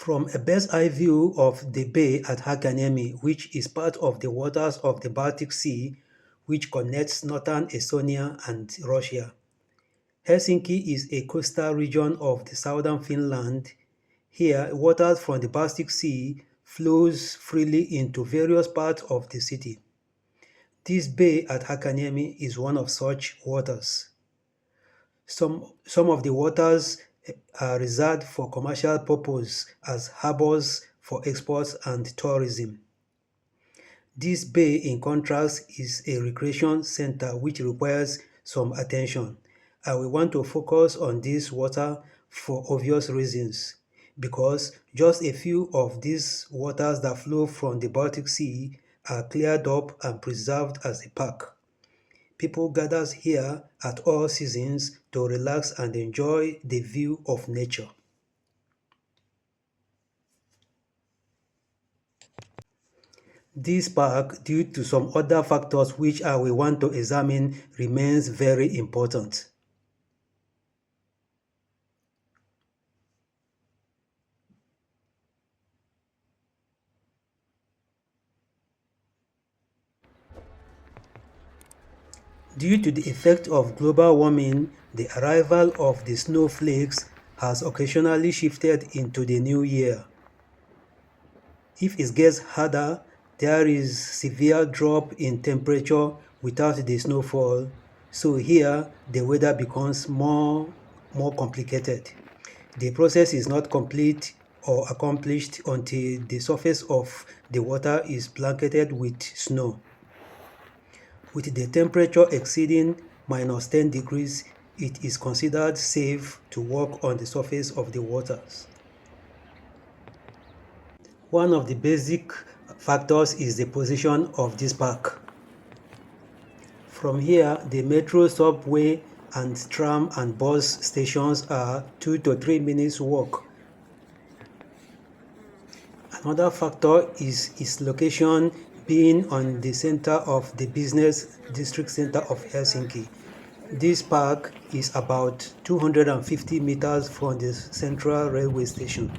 From a bird's-eye view of the bay at Hakaniemi, which is part of the waters of the Baltic Sea, which connects northern Estonia and Russia. Helsinki is a coastal region of the southern Finland. Here, water from the Baltic Sea flows freely into various parts of the city. This bay at Hakaniemi is one of such waters. Some of the waters are reserved for commercial purpose as harbors for exports and tourism. This bay, in contrast, is a recreation center which requires some attention. And we want to focus on this water for obvious reasons, because just a few of these waters that flow from the Baltic Sea are cleared up and preserved as a park. People gather here at all seasons to relax and enjoy the view of nature. This park, due to some other factors which I will want to examine, remains very important. Due to the effect of global warming, the arrival of the snowflakes has occasionally shifted into the new year. If it gets harder, there is severe drop in temperature without the snowfall, so here the weather becomes more complicated. The process is not complete or accomplished until the surface of the water is blanketed with snow. With the temperature exceeding -10 degrees, it is considered safe to walk on the surface of the waters. One of the basic factors is the position of this park. From here, the metro, subway, and tram and bus stations are 2 to 3 minutes walk. Another factor is its location being on the center of the business district center of Helsinki. This park is about 250 meters from the central railway station.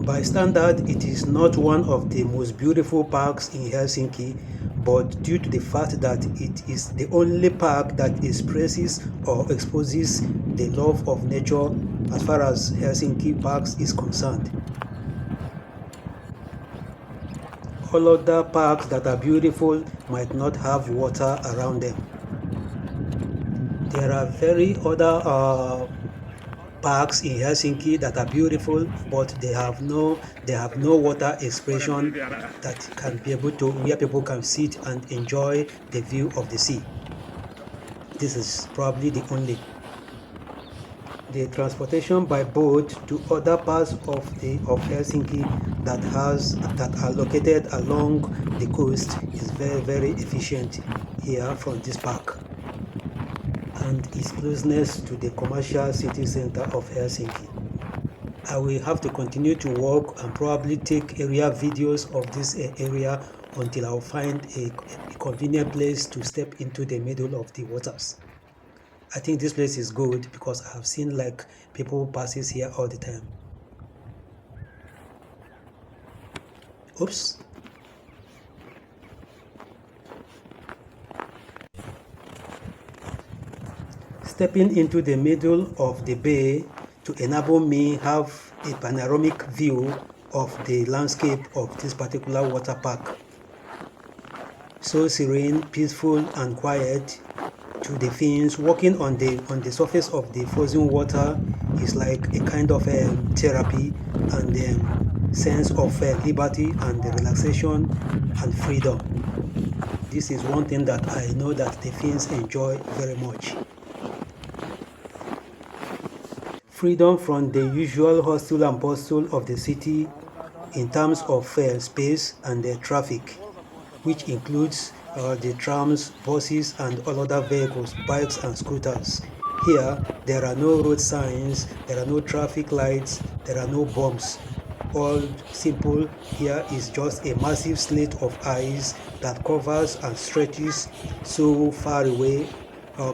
By standard, it is not one of the most beautiful parks in Helsinki, but due to the fact that it is the only park that expresses or exposes the love of nature as far as Helsinki parks is concerned. All other parks that are beautiful might not have water around them. There are very other parks in Helsinki that are beautiful, but they have no water expression that can be able to, where people can sit and enjoy the view of the sea. This is probably the only. The transportation by boat to other parts of Helsinki that are located along the coast is very efficient here from this park, and its closeness to the commercial city center of Helsinki. I will have to continue to walk and probably take area videos of this area until I'll find a convenient place to step into the middle of the waters. I think this place is good because I have seen like people passes here all the time. Oops. Stepping into the middle of the bay to enable me have a panoramic view of the landscape of this particular water park. So serene, peaceful, and quiet. To the fins, walking on the surface of the frozen water is like a kind of therapy and sense of liberty and relaxation and freedom. This is one thing that I know that the Finns enjoy very much. Freedom from the usual hustle and bustle of the city in terms of space and traffic, which includes the trams, buses, and all other vehicles, bikes and scooters. Here, there are no road signs, there are no traffic lights, there are no bumps. All simple. Here is just a massive slate of ice that covers and stretches so far away,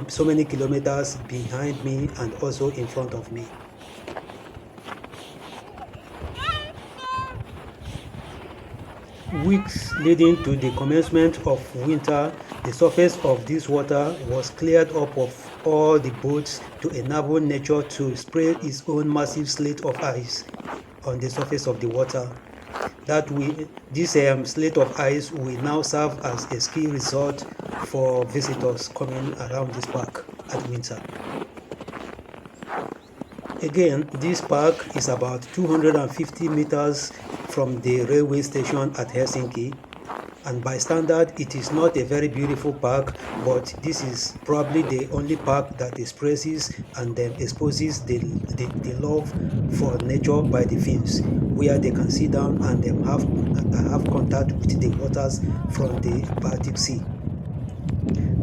so many kilometers behind me and also in front of me. weeks leading to the commencement of winter, the surface of this water was cleared up of all the boats to enable nature to spread its own massive slate of ice on the surface of the water. This slate of ice will now serve as a ski resort for visitors coming around this park at winter. Again, this park is about 250 meters from the railway station at Helsinki, and by standard it is not a very beautiful park, but this is probably the only park that expresses and exposes the love for nature by the Finns, where they can sit down and have contact with the waters from the Baltic Sea.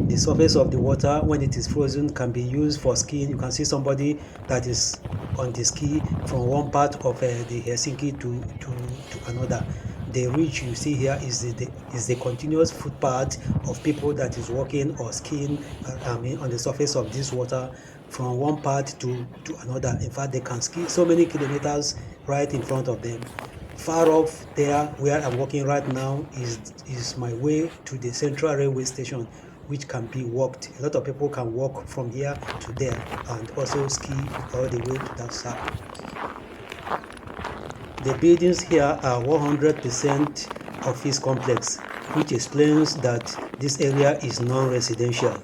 The surface of the water, when it is frozen, can be used for skiing. You can see somebody that is on the ski from one part of the Helsinki to another. The ridge you see here is the continuous footpath of people that is walking or skiing on the surface of this water from one part to another. In fact, they can ski so many kilometers right in front of them. Far off there, where I'm walking right now, is my way to the Central Railway Station, which can be walked. A lot of people can walk from here to there and also ski all the way to that side. The buildings here are 100% office complex, which explains that this area is non-residential.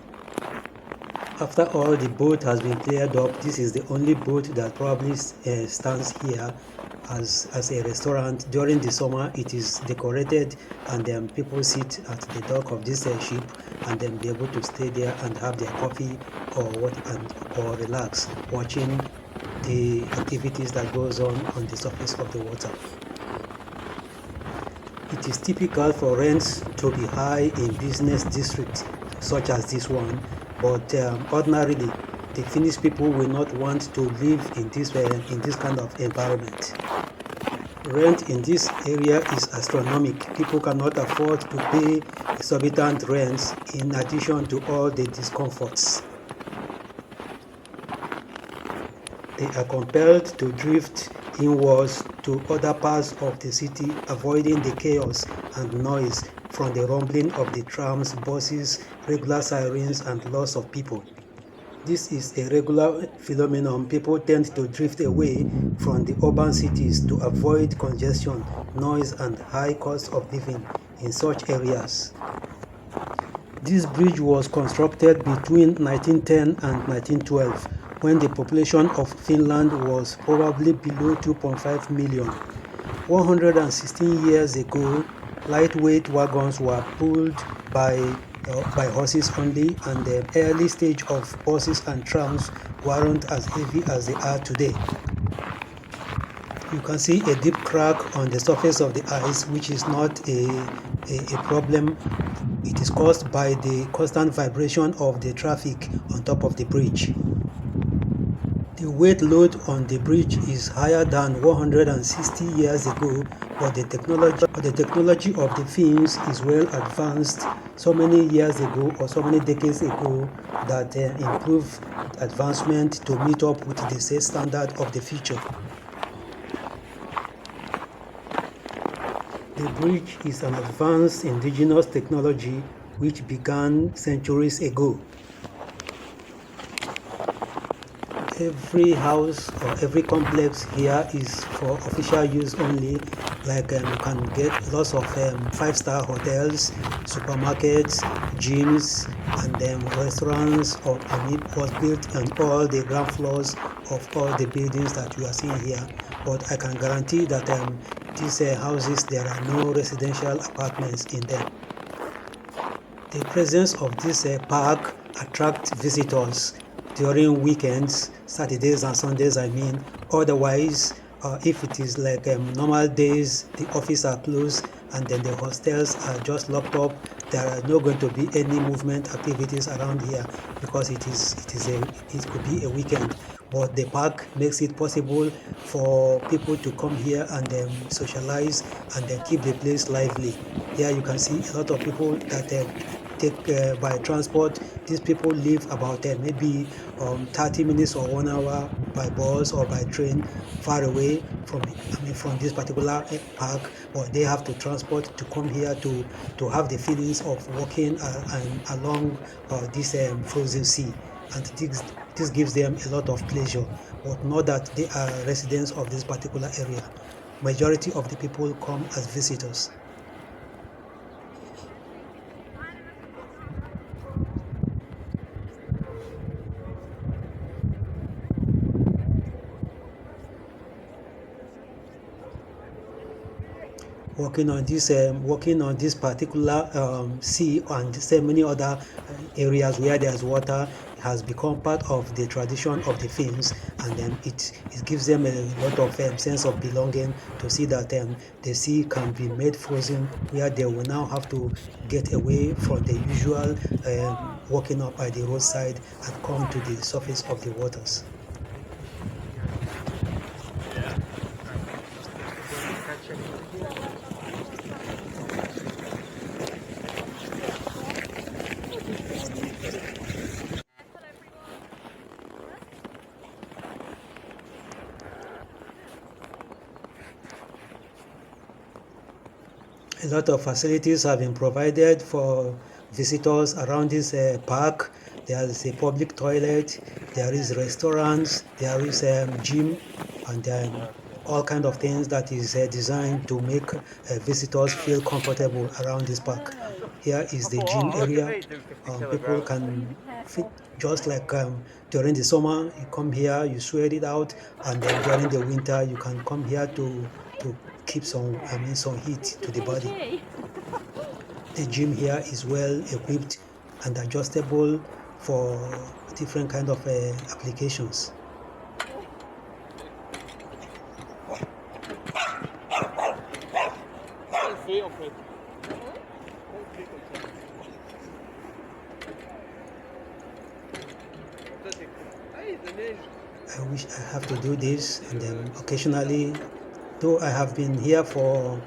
After all the boat has been cleared up, this is the only boat that probably stands here as a restaurant. During the summer, it is decorated, and then people sit at the dock of this ship and then be able to stay there and have their coffee or relax watching the activities that goes on the surface of the water. It is typical for rents to be high in business districts such as this one, but ordinarily the Finnish people will not want to live in this kind of environment. Rent in this area is astronomical. People cannot afford to pay exorbitant rents in addition to all the discomforts. They are compelled to drift inwards to other parts of the city, avoiding the chaos and noise from the rumbling of the trams, buses, regular sirens, and lots of people. This is a regular phenomenon. People tend to drift away from the urban cities to avoid congestion, noise, and high cost of living in such areas. This bridge was constructed between 1910 and 1912, when the population of Finland was probably below 2.5 million. 116 years ago, lightweight wagons were pulled by horses only, and the early stage of buses and trams weren't as heavy as they are today. You can see a deep crack on the surface of the ice, which is not a problem. It is caused by the constant vibration of the traffic on top of the bridge. The weight load on the bridge is higher than 160 years ago, but the technology of the Finns is well advanced so many years ago or so many decades ago that improved advancement to meet up with the said standard of the future. The bridge is an advanced indigenous technology which began centuries ago. Every house or every complex here is for official use only. Like you can get lots of 5-star hotels, supermarkets, gyms, and restaurants was built on all the ground floors of all the buildings that you are seeing here. But I can guarantee that these houses, there are no residential apartments in them. The presence of this park attracts visitors during weekends, Saturdays and Sundays I mean. Otherwise, if it is like normal days, the offices are closed and then the hostels are just locked up. There are not going to be any movement activities around here because it could be a weekend. But the park makes it possible for people to come here and socialize and keep the place lively. Here you can see a lot of people that take by transport. These people live about maybe 30 minutes or 1 hour by bus or by train far away from from this particular park, but they have to transport to come here to have the feelings of walking and along this frozen sea, and this gives them a lot of pleasure, but not that they are residents of this particular area. Majority of the people come as visitors. Working on this particular sea and so many other areas where there's water has become part of the tradition of the Finns, and it gives them a lot of sense of belonging to see that the sea can be made frozen, where they will now have to get away from the usual walking up by the roadside and come to the surface of the waters. A lot of facilities have been provided for visitors around this park. There is a public toilet, there is restaurants, there is gym, and all kind of things that is designed to make visitors feel comfortable around this park. Here is the gym area. People can fit, just like during the summer, you come here, you sweat it out, and then during the winter, you can come here to keep some heat to the body. The gym here is well equipped and adjustable for different kind of applications. I wish I have to do this, and then occasionally, though I have been here for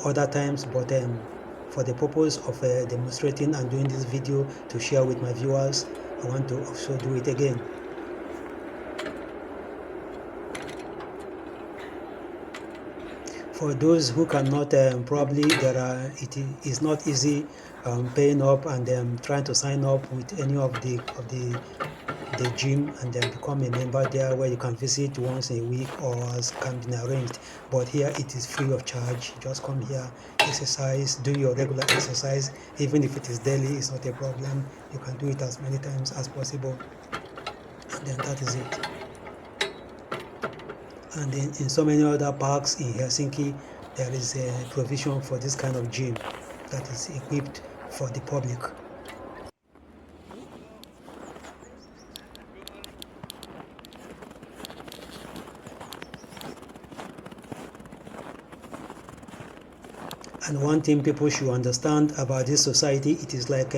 other times, but for the purpose of demonstrating and doing this video to share with my viewers, I want to also do it again. For those who cannot, probably it is not easy paying up and trying to sign up with any of the gym and then become a member there, where you can visit once a week or as can be arranged. But here it is free of charge. Just come here, exercise, do your regular exercise. Even if it is daily, it's not a problem. You can do it as many times as possible, and then that is it. And then in so many other parks in Helsinki, there is a provision for this kind of gym that is equipped for the public. And one thing people should understand about this society, it is like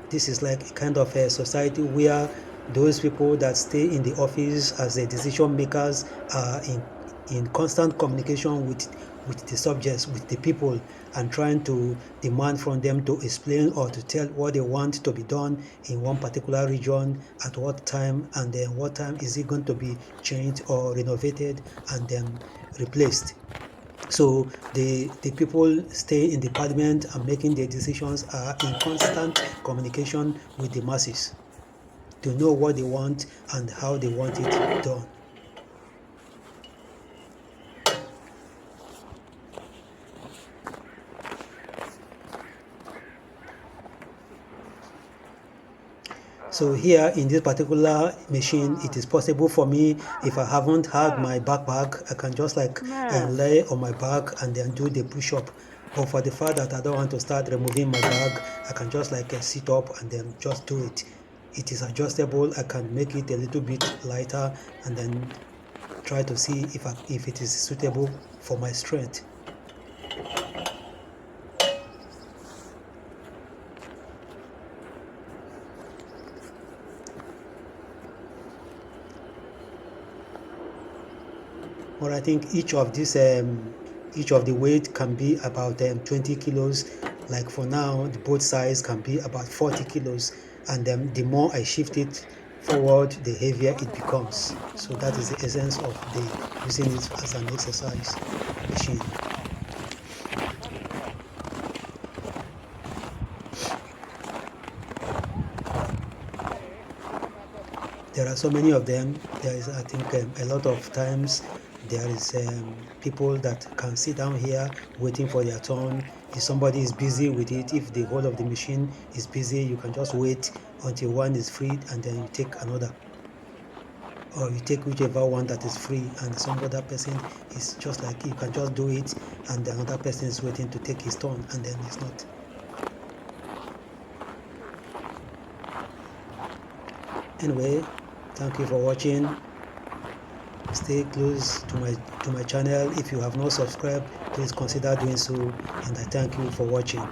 this is like a kind of a society where those people that stay in the office as the decision makers are in constant communication with the subjects, with the people, and trying to demand from them to explain or to tell what they want to be done in one particular region, at what time, and then what time is it going to be changed or renovated and then replaced. So the people stay in the parliament and making their decisions are in constant communication with the masses to know what they want and how they want it done. So here in this particular machine, it is possible for me, if I haven't had my backpack, I can just like lay on my back and then do the push-up. But for the fact that I don't want to start removing my bag, I can just like sit up and then just do it. It is adjustable. I can make it a little bit lighter and then try to see if it is suitable for my strength. Or I think each of the weight can be about 20 kilos, Like for now, the boat size can be about 40 kilos, and then the more I shift it forward, the heavier it becomes. So that is the essence of the using it as an exercise machine. There are so many of them. There is, I think, a lot of times there is people that can sit down here waiting for their turn. If somebody is busy with it, if the whole of the machine is busy, you can just wait until one is free and then you take another. Or you take whichever one that is free, and some other person is just like you can just do it, and the other person is waiting to take his turn, and then it's not. Anyway, thank you for watching. Stay close to my channel. If you have not subscribed, please consider doing so, and I thank you for watching.